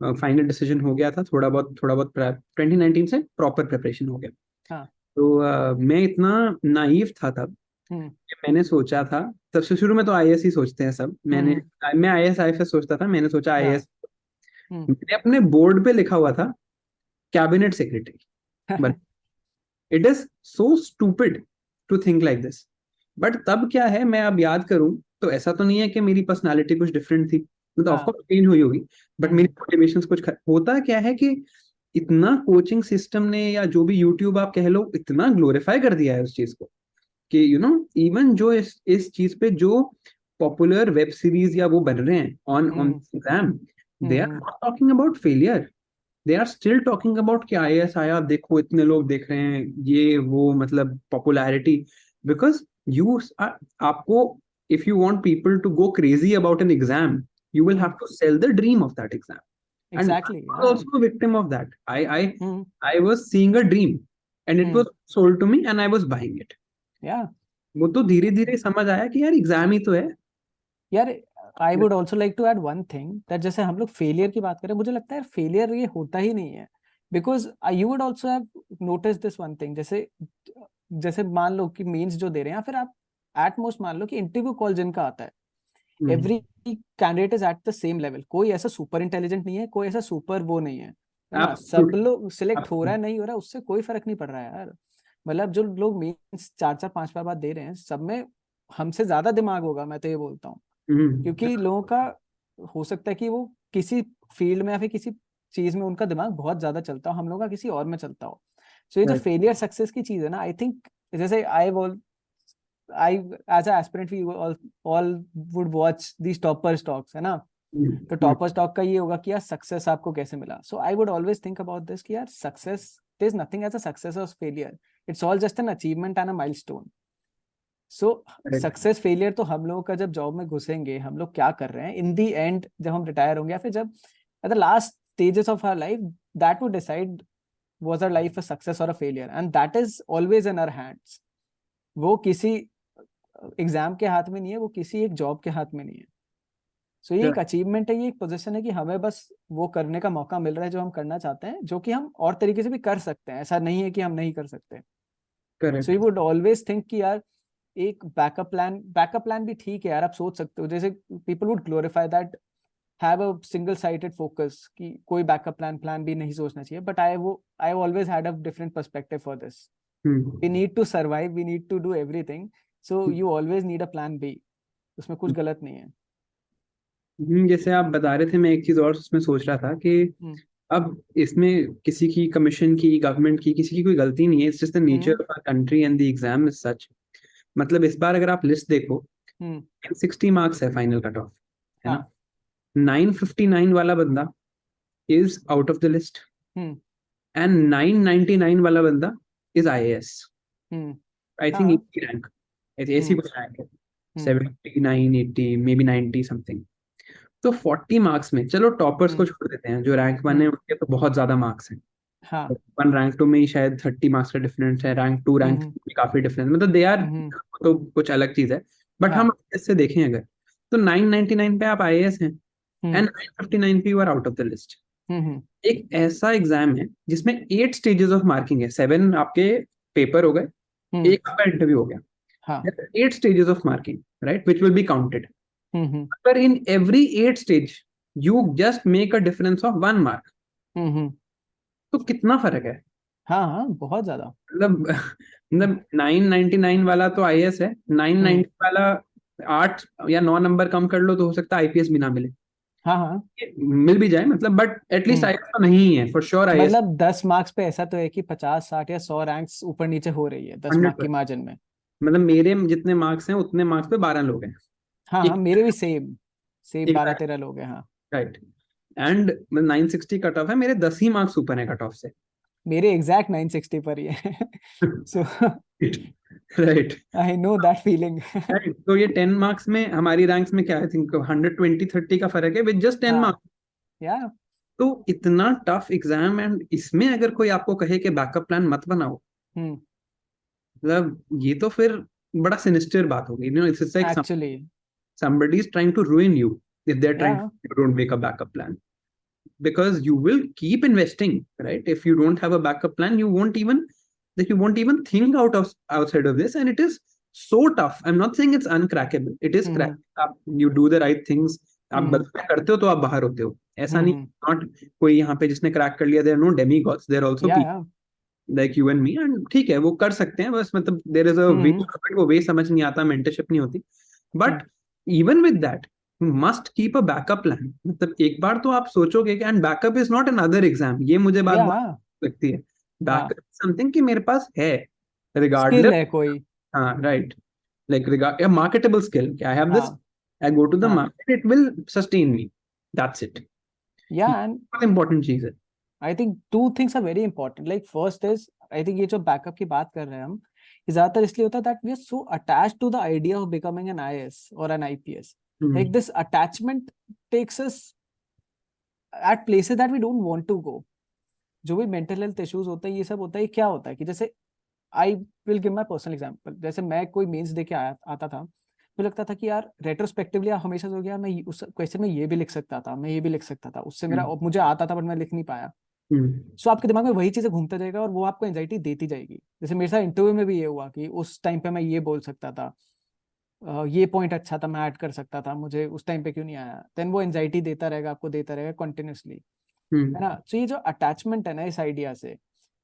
फाइनल डिसीजन हो गया था, थोड़ा बहुत 2019 से प्रॉपर प्रिपरेशन हो गया। हाँ। तो मैं इतना नाइव था तब हम्म। कि मैंने सोचा था, सबसे शुरू में तो आईएएस ही सोचते हैं सब, हम्म। मैं आईएएस आईएफएस सोचता था, मैंने सोचा हाँ। आईएएस। हम्म। मैंने अपने बोर्ड पे लिखा हुआ था cabinet secretary. It is so stupid to think like this. But तब क्या है, मैं अब याद करूं तो ऐसा तो नहीं है कि मेरी पर्सनालिटी कुछ डिफरेंट थी, मतलब हाँ। ऑफकोर्स चेंज हुई होगी, बट मेरी हम्म। मोटिवेशन कुछ होता क्या है कि इतना कोचिंग सिस्टम ने, या जो भी यूट्यूब आप कह लो, इतना ग्लोरीफाई कर दिया है उस चीज को, कि इवन जो इस चीज पे जो पॉपुलर वेब सीरीज या वो बन रहे हैं on on hmm. Exam, they are hmm. Not talking about failure, they are still talking about कि आईएएस आया, देखो इतने लोग देख रहे हैं, ये वो, मतलब पॉपुलैरिटी। बिकॉज यू आपको, if you want people to go crazy about an exam, you will have hmm. to sell the dream of that exam. And I exactly. was हाँ। also a victim of that. Hmm. I was seeing a dream, and it hmm. was sold to me and I was buying it. या। वो तो धीरे धीरे समझ आया कि यार एग्जाम ही तो है। यार I would also like to add one thing, that जैसे हम लोग फेलियर की बात करें, मुझे लगता है फेलियर ये होता ही नहीं है। Because you would also have notice this one thing, जैसे जैसे मान लो कि मेंस जो दे रहे हैं, या फिर आप एट मोस्ट मान लो कि इंटरव्यू कॉल जिनका आता है, every candidate is at the same level, कोई ऐसा सुपर इंटेलिजेंट नहीं है, कोई ऐसा सुपर वो नहीं है ना, सब Absolutely. लोग सिलेक्ट हो रहा है Absolutely. नहीं हो रहा है उससे कोई फर्क नहीं पड़ रहा है यार। मतलब जो लोग मेंस 4-4 5 बार बाद दे रहे हैं, सब में हमसे ज्यादा दिमाग होगा, मैं तो ये बोलता हूँ। क्योंकि लोगों का हो सकता है कि वो किसी फील्ड में या फिर किसी चीज में उनका दिमाग बहुत ज्यादा चलता हो, हम लोग का किसी और में चलता हो। सो ये जो Right. फेलियर सक्सेस की चीज है ना, आई थिंक, जैसे I as a aspirant we all would watch these topper talks, है ना। तो टॉपर स्टॉक का ये होगा कि यार सक्सेस आपको कैसे मिला। So I would always think about this कि यार success, there is nothing as a success और failure, it's all just an achievement and a milestone. So Right. Success failure तो हम लोगों का, जब जॉब में घुसेंगे, हम लोग क्या कर रहे हैं इन दी एंड, जब हम रिटायर होंगे या फिर जब at the last stages of our life, that would decide was our life a success or a failure, and that is always in our hands. वो किसी एग्जाम के हाथ में नहीं है, वो किसी एक जॉब के हाथ में नहीं है। सो ये एक अचीवमेंट है, ये एक पोजीशन है कि हमें बस वो करने का मौका मिल रहा है जो हम करना चाहते हैं, जो कि हम और तरीके से भी कर सकते हैं, ऐसा नहीं है कि हम नहीं कर सकते। Correct. So you would always think कि यार एक बैकअप प्लान भी ठीक है यार, आप सोच सकते हो। जैसे people would glorify that, have a single sighted focus, कि कोई बैकअप प्लान भी नहीं सोचना चाहिए, but I always had a different perspective for this. We need to survive, we need to do everything, so you always need a plan B, उसमें कुछ गलत नहीं है। जैसे आप बता रहे थे, मैं एक चीज और उसमें सोच रहा था कि हम्म अब इसमें किसी की, कमीशन की, गवर्नमेंट की, किसी की कोई गलती नहीं है। It's just the nature hmm of our country and the exam is such. मतलब इस बार अगर आप लिस्ट देखो, हम्म 60 मार्क्स है फाइनल कट ऑफ, है ना। हाँ 959 वाला बंदा is out of the list, hmm and 999 वाला बंदा is IAS. Hmm I think हाँ इसी रैंक, ऐसी हम्म कुछ रैंक है, हम्म 79 80 मे बी 90 समथिंग। तो 40 मार्क्स में, चलो टॉपर्स को हम्म छोड़ देते हैं, जो रैंक वन है हम्म उनके तो बहुत ज्यादा मार्क्स हैं। हाँ वन रैंक टू में ही शायद 30 मार्क्स का डिफरेंस है, रैंक टू रैंक हम्म काफी डिफरेंस, मतलब दे आर, हम्म तो कुछ अलग चीज है। बट हम हाँ इससे देखें अगर, तो 999 पे आप आईएएस हैं, हम्म एंड 959 पे you are out of the list. Hmm एक ऐसा एग्जाम है जिसमें 8 स्टेजेस ऑफ मार्किंग है, 7 आपके पेपर हो गए, हम्म एक आपका इंटरव्यू हो गया, हाँ 8 stages of marking, right, which will be counted. Hmm But in every 8 stage, you just make a difference of 1 mark. हम्म तो कितना फर्क है? हाँ हाँ बहुत ज्यादा। मतलब मतलब 999 वाला तो आईएएस है, हम्म 990 वाला 8 या 9 नंबर कम कर लो तो हो सकता है आईपीएस भी ना मिले, हाँ हाँ मिल भी जाए मतलब, बट एटलीस्ट हम्म आईएएस तो नहीं है फॉर श्योर आईएएस। मतलब 10 मार्क्स पे ऐसा तो है कि 50 60 या 100 रैंक्स ऊपर नीचे हो रही है 10 मार्क की 100%। मार्जिन में। मतलब मेरे जितने मार्क्स हैं उतने मार्क्स पे 12 लोग हैं। हाँ हाँ एक मेरे भी सेम सेम एक 12 13 लोग हैं हाँ। राइट। एंड 960 कट ऑफ है, मेरे 10 ही मार्क्स ऊपर है कट ऑफ से। मेरे एग्जैक्ट 960 पर ही है। So right. I know that feeling. Right, तो ये 10 मार्क्स में हमारी रैंक्स में क्या, आई थिंक 120-30 का फर्क है विद जस्ट 10 हाँ मार्क्स। या तो इतना टफ एग्जाम, एंड इसमें अगर कोई आपको कहे कि बैकअप प्लान मत बनाओ, हम्म मतलब ये तो फिर बड़ा सिनिस्टर बात होगी, it's like actually somebody is trying to ruin you if they're या trying to, you don't make a backup plan, because you will keep investing, right? If you don't have a backup plan, you won't even think outside of this, and it is so tough. I'm not saying it's uncrackable, it is crack, हम्म आप you do the right things, आप हम्म बदला करते हो तो आप बाहर होते हो, ऐसा नहीं। हम्म नॉट कोई यहाँ पे जिसने क्रैक कर लिया, there no demigods, there also yeah people like you and me, and ठीक है वो कर सकते हैं, बस मतलब देयर इज अ वे, हम्म वो वे समझ नहीं आता, मेंटरशिप नहीं होती। Hmm but even with that, must keep a backup plan. मतलब एक बार तो आप सोचोगे कि, and backup is not another exam, ये मुझे बात या बहुत लगती है। हाँ बैकअप समथिंग कि मेरे पास है, स्किल रिगार्डलेस। है कोई। हाँ right, like regard a marketable skill, I have this, हाँ I go to the हाँ market, it will sustain me, that's it। या एंड बहुत इंपॉर्टेंट चीज है। I think two things are very important. Like first is, I think ये जो backup की बात कर रहे हैं हम, ये ज्यादातर इसलिए होता है that we are so attached to the idea of becoming an IAS और an IPS. Like this attachment takes us at places that we don't want to go. जो भी मेंटल हेल्थ इश्यूज होता है, ये सब होता है, क्या होता है कि जैसे I will give my personal example. जैसे मैं कोई मेंस दे के आता था, मुझे लगता था कि यार रेट्रोस्पेक्टिवली उमेशा हो गया, मैं उस क्वेश्चन में ये भी लिख सकता था, मैं ये भी लिख सकता था, उससे मेरा मुझे आता था बट मैं लिख नहीं पाया। सो आपके दिमाग में वही चीजें घूमता जाएगा और वो आपको एंजाइटी देती जाएगी। जैसे मेरे साथ इंटरव्यू में भी ये हुआ कि उस टाइम पे मैं ये बोल सकता था, ये पॉइंट अच्छा था, मैं ऐड कर सकता था, मुझे उस टाइम पे क्यों नहीं आया। देन वो एंजाइटी देता रहेगा, आपको देता रहेगा कंटिन्यूअसली, है ना। तो ये जो अटैचमेंट है ना इस आइडिया से,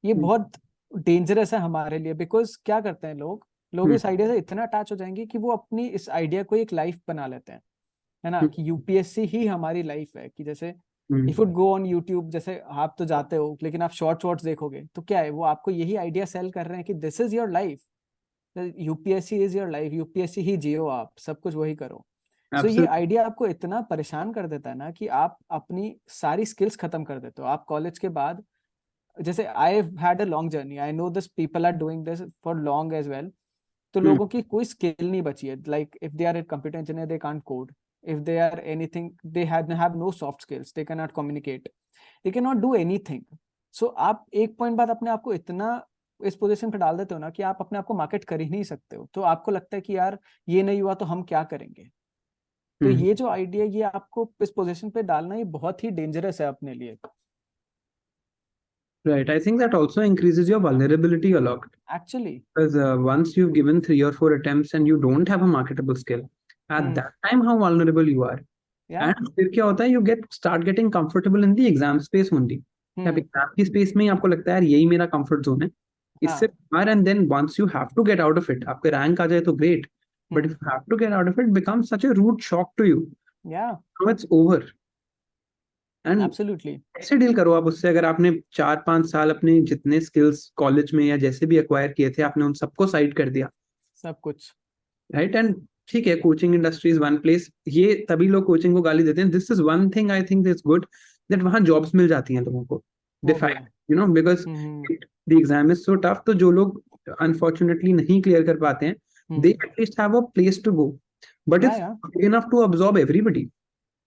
ये बहुत डेंजरस है हमारे लिए। बिकॉज क्या करते हैं लोग, लोग इस आइडिया से इतना अटैच हो जाएंगे कि वो अपनी इस आइडिया को एक लाइफ बना लेते हैं, है ना, कि यूपीएससी ही हमारी लाइफ है। कि जैसे if would go on YouTube, जैसे आप तो जाते हो लेकिन आप शॉर्ट्स देखोगे तो क्या है, वो आपको यही आइडिया सेल कर रहे हैं कि this is your life, UPSC is your life, UPSC ही जियो, आप सब कुछ वही करो। सो ये Absolutely. आइडिया आपको इतना परेशान कर देता है ना कि आप अपनी सारी स्किल्स खत्म कर देते हो। आप कॉलेज के बाद, जैसे I had a long journey, I know this people are doing this for long as well. तो Hmm. लोगों की कोई स्किल नहीं बची है, like if they are a computer engineer they can't code, if they are anything they have no soft skills, they can not communicate, they can not do anything. So आप एक point बाद अपने आप को इतना इस पोजीशन पे डाल देते हो ना कि आप अपने आप को मार्केट कर ही नहीं सकते हो। तो आपको लगता है कि यार ये नहीं हुआ तो हम क्या करेंगे। तो Hmm. ये जो आइडिया, ये आपको इस पोजीशन पे डालना ये बहुत ही डेंजरस है अपने लिए। Right. I think that also increases your vulnerability a lot. Actually. Because once you've given 3 or 4 attempts and you don't have a marketable skill, at hmm. that time how vulnerable you are. या। And फिर क्या होता है, you start getting comfortable in the exam space only. आप हम्म। Exam की space में ही आपको लगता है यार यही मेरा कंफर्ट जोन है, इससे हाँ। बाहर, and then once you have to get out of it, आपके रैंक आ जाए तो great, but if hmm. You have to get out of it become such a rude shock to you, yeah. Now it's over. And absolutely. कैसे deal करो आप उससे, अगर आपने 4-5 साल अपने जितने स्किल्स कॉलेज में या जैसे भी एक्वायर किए थे आपने उन सबको साइड कर दिया, सब कुछ। राइट? एंड ठीक है, coaching industry is one place, ये तभी लोग कोचिंग को गाली देते हैं, this is one thing I think is good, that वहां जॉब्स मिल जाती हैं लोगों को, वो भी डिफाइट, है। Because hmm. The exam is so tough, तो जो लोग अनफॉर्चुनेटली नहीं क्लियर कर पाते हैं, they hmm. At least have a place to go, but it's yeah. Big enough to absorb everybody,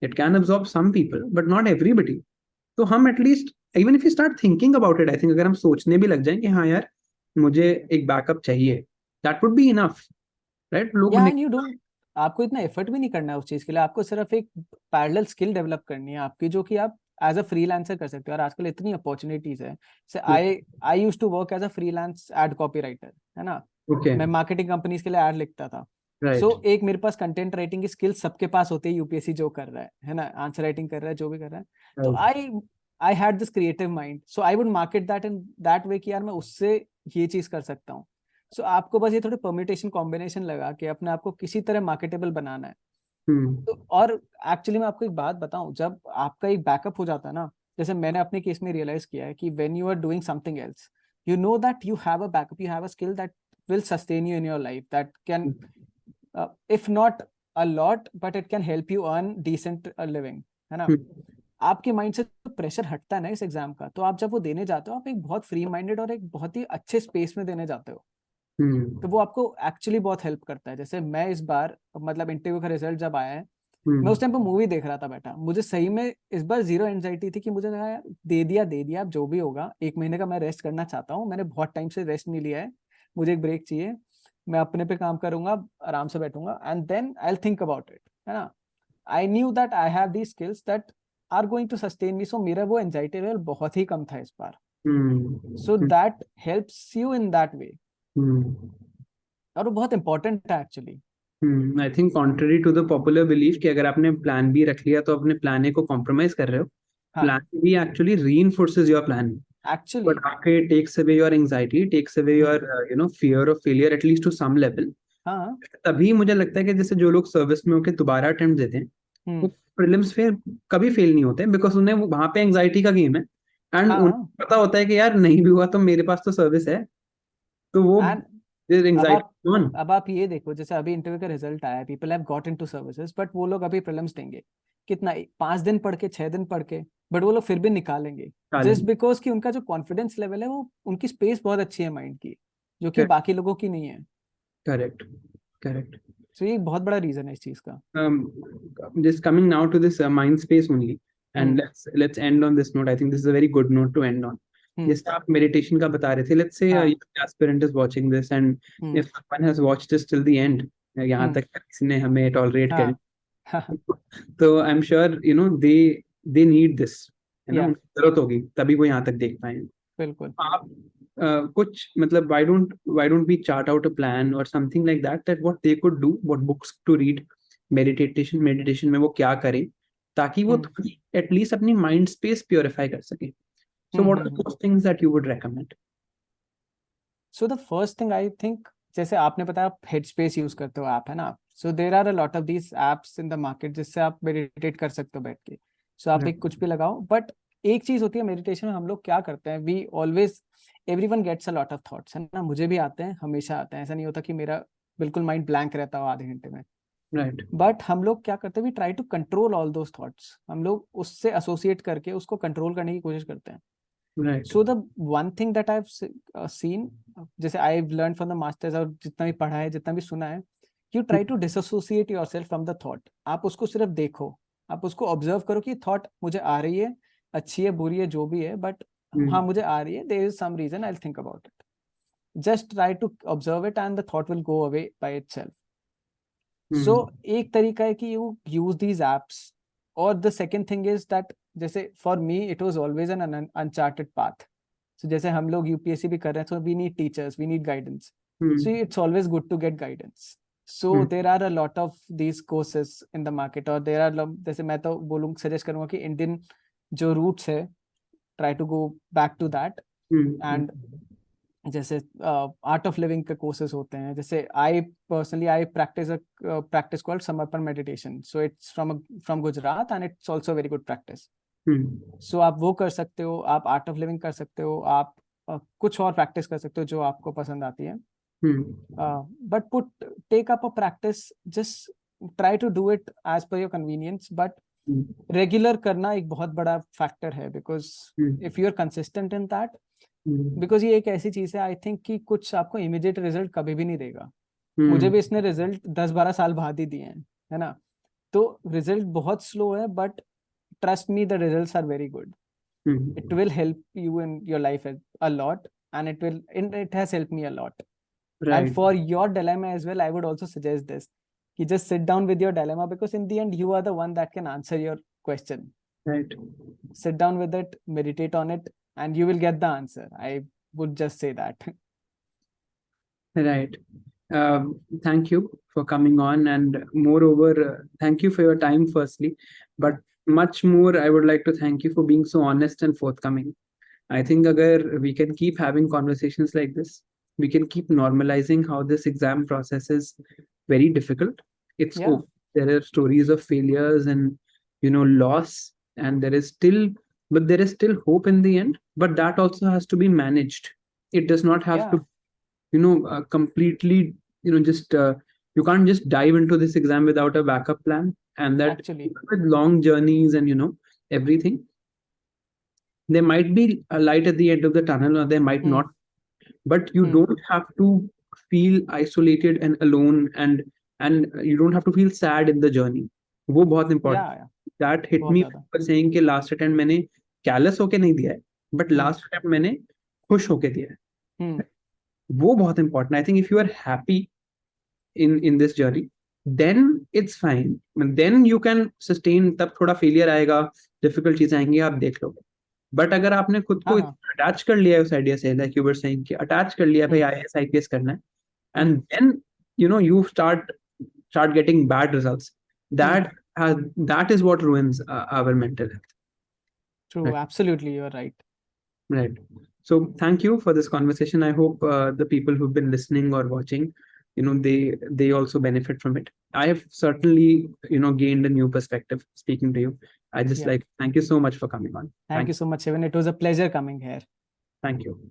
it can absorb some people but not everybody. तो हम at least, even if you start thinking about it, I think अगर हम सोचने भी लग जाएं कि हाँ यार मुझे एक बैकअप चाहिए, that would be enough, right? लोग या एंड यू डोंट, आपको इतना एफर्ट भी नहीं करना है उस चीज के लिए, आपको सिर्फ एक पैरेलल स्किल डेवलप करनी है आपकी, जो कि आप एज अ फ्रीलांसर कर सकते हो। और आजकल इतनी अपॉर्चुनिटीज है। से I used to work as a freelance ad copywriter, है ना। ओके, मैं मार्केटिंग कंपनीज के लिए एड लिखता था। सो राइट, एक मेरे पास कंटेंट राइटिंग की स्किल सबके पास होती है, यूपीएससी जो कर रहा है ना, आंसर राइटिंग कर रहा है, जो भी कर रहा है। तो right, I had this creative mind, so I would market that in that वे कि यार मैं उससे ये चीज कर सकता हूँ। सो आपको बस ये थोड़े परम्यूटेशन कॉम्बिनेशन लगा के अपने आप को किसी तरह मार्केटेबल बनाना है। हम्म, तो और एक्चुअली मैं आपको एक बात बताऊं, जब आपका एक बैकअप हो जाता है ना, जैसे मैंने अपने केस में रियलाइज किया है कि when you are doing something else, you know that you have a backup, you have a skill that will sustain you in your life, that can if not a lot but it can help you earn decent living, है ना। आपके mind से तो pressure हटता है ना इस exam का, तो आप जब वो देने जाते हो आप एक बहुत फ्री माइंडेड और एक बहुत ही अच्छे स्पेस में देने जाते हो। तो वो आपको एक्चुअली बहुत हेल्प करता है। जैसे मैं इस बार, मतलब इंटरव्यू का रिजल्ट जब आया है, मैं उस टाइम पे मूवी देख रहा था बैठा, मुझे सही में इस बार जीरो एंजाइटी थी कि मुझे लगा यार दे दिया अब जो भी होगा, 1 महीने का मैं रेस्ट करना चाहता हूँ, मैंने बहुत टाइम से रेस्ट नहीं लिया है, मुझे एक ब्रेक चाहिए, मैं अपने पे काम करूंगा, आराम से बैठूंगा and then I will think about it, है ना। I knew that I have the skills that are going to sustain me, so मेरा वो एंजाइटी लेवल बहुत ही कम था इस बार। So that helps you in that way, और वो बहुत इंपॉर्टेंट है actually. I think contrary to the popular belief कि अगर आपने प्लान बी रख लिया तो अपने प्लान ए को कॉम्प्रोमाइज कर रहे हो, हाँ। Plan B actually reinforces your plan, actually. but आपके takes away your anxiety, takes away your fear of failure at least to some level. हाँ। तभी मुझे लगता है कि जैसे जो लोग सर्विस में होके दोबारा अटेम्प्ट देते हैं, वो हम्म। प्रीलिम्स फेल कभी फेल नहीं होते, बिकॉज उन्हें वहां पे एंजाइटी का गेम है, एंड उन्हें हाँ। पता होता है कि यार नहीं भी हुआ तो मेरे पास तो सर्विस है, तो वो एंड अब एंजाइटी आप ऑन। अब आप ये देखो, जैसे अभी इंटरव्यू का रिजल्ट आया, people have got into services, but वो लोग अभी प्रीलिम्स देंगे कितना, 5 दिन पढ़ के, 6 दिन पढ़ के, बट वो लोग फिर भी निकालेंगे, जस्ट बिकॉज कि उनका जो कॉन्फिडेंस लेवल है, वो उनकी स्पेस बहुत अच्छी है माइंड की, जो कि बाकी लोगों की नहीं है। Correct, correct. तो ये एक बहुत बड़ा रीजन है इस चीज का। Just coming now to this mind space only, and hmm. let's end on this note. I think this is a very good note to end on. हम्म। जैसे आप मेडिटेशन का बता रहे थे, let's say a हाँ। young aspirant is watching this, and hmm. if someone has watched this till the end, यहाँ हम्म। तक किसी ने हमें टॉलरेट हाँ। करें, हाँ। तो I am sure they need this, है ना, या। उनको जरूरत होगी तभी वो यहाँ तक देख पाएंगे। बिल्कुल। आप कुछ मतलब why don't we chart out a plan or something like that, that what they could do, what books to read, meditation में वो क्या करें ताकि वो हम्म। थोड़ी एटलीस्ट अपनी माइंड स्पेस प्योरीफाई कर सके। So what are those things that you would recommend? So the first thing I think, जैसे आपने बताया आप हेड स्पेस यूज करते हो ऐप, है ना? So there are a lot of these apps in the market जिससे आप मेडिटेट कर सकते हो बैठ के। सो आप एक कुछ भी लगाओ, बट एक चीज होती है मेडिटेशन में, हम लोग क्या करते हैं, we always, everyone gets a lot of thoughts, है ना? मुझे भी आते हैं, हमेशा आते हैं, ऐसा नहीं होता कि मेरा बिल्कुल माइंड ब्लैंक रहता हो आधे घंटे में। राइट बट हम लोग क्या करते हैं, we try to control all those thoughts, हम लोग उससे एसोसिएट करके उसको कंट्रोल करने की कोशिश करते हैं। Right so the one thing that I have seen, जैसे I have learn from the masters, और जितना भी पढ़ा है, जितना भी सुना है, you try to dissociate yourself from the thought. आप उसको सिर्फ देखो, आप उसको ऑब्जर्व करो कि थॉट मुझे आ रही है, अच्छी है बुरी है जो भी है, बट हाँ मुझे आ रही है, there is some reason, I will think about it. Just try to observe it and the thought will go away by itself. So एक तरीका है कि यू यूज दीज एप्स, और the second thing is that, जैसे for me it was always an uncharted path. So जैसे हम लोग UPSC भी कर रहे हैं, so we need teachers, we need guidance, so it's always good to get guidance. So there are a lot of these courses in the market, और there are, जैसे मैं तो बोलूँ, सजेस्ट करूंगा कि इंडियन जो रूट्स है, try to go back to that. And जैसे आर्ट ऑफ लिविंग के कोर्सेज होते हैं, जैसे I personally I practice a practice called Samarpan meditation, so it's from Gujarat and it's also very good practice. So आप वो कर सकते हो, आप आर्ट ऑफ लिविंग कर सकते हो, आप कुछ और प्रैक्टिस कर सकते हो जो आपको पसंद आती है। But put take up a practice, just try to do it as per your convenience, but regular करना एक बहुत बड़ा फैक्टर है, because if you are consistent in that, because ये एक ऐसी चीज है, आई थिंक कि कुछ आपको इमीडिएट रिजल्ट कभी भी नहीं देगा। मुझे भी इसने रिजल्ट 10-12 साल बाद ही दिए हैं, है ना? तो रिजल्ट बहुत स्लो है, but trust me, the results are very good. It will help you in your life a lot, and it has helped me a lot. And for your dilemma as well, I would also suggest this, you just sit down with your dilemma, because in the end you are the one that can answer your question. Right. Sit down with it, meditate on it, and you will get the answer. I would just say that. Right. Thank you for coming on, and moreover, thank you for your time firstly, but much more I would like to thank you for being so honest and forthcoming. I think agar we can keep having conversations like this, we can keep normalizing how this exam process is very difficult. It's Yeah. there are stories of failures and loss, and there is still hope in the end, but that also has to be managed. It does not have Yeah. to completely just you can't just dive into this exam without a backup plan. And that Actually. with long journeys and everything, there might be a light at the end of the tunnel, or there might not, but you don't have to feel isolated and alone, and you don't have to feel sad in the journey. वो बहुत important. Yeah. That hit बहुत me ज़्यादा. for saying कि last attempt मैंने careless होके नहीं दिया है, but last attempt मैंने खुश होके दिया है. वो बहुत important. I think if you are happy in this journey, then it's fine. Then you can sustain. तब थोड़ा failure आएगा, difficult चीजें आएंगी, आप देख लोगे. बट अगर आपने खुद को अटैच कर लिया है उस आइडिया से, लाइक यू वर सेइंग कि अटैच कर लिया भाई आईएएस आईपीएस करना है, and then you start getting bad results, that is what ruins our mental health. True. Right. Absolutely, you're right. Right. So thank you for this conversation. I hope the people who've been listening or watching, they also benefit from it. I have certainly gained a new perspective speaking to you. I just thank you so much for coming on. Thank you so much, Shivan. It was a pleasure coming here. Thank you.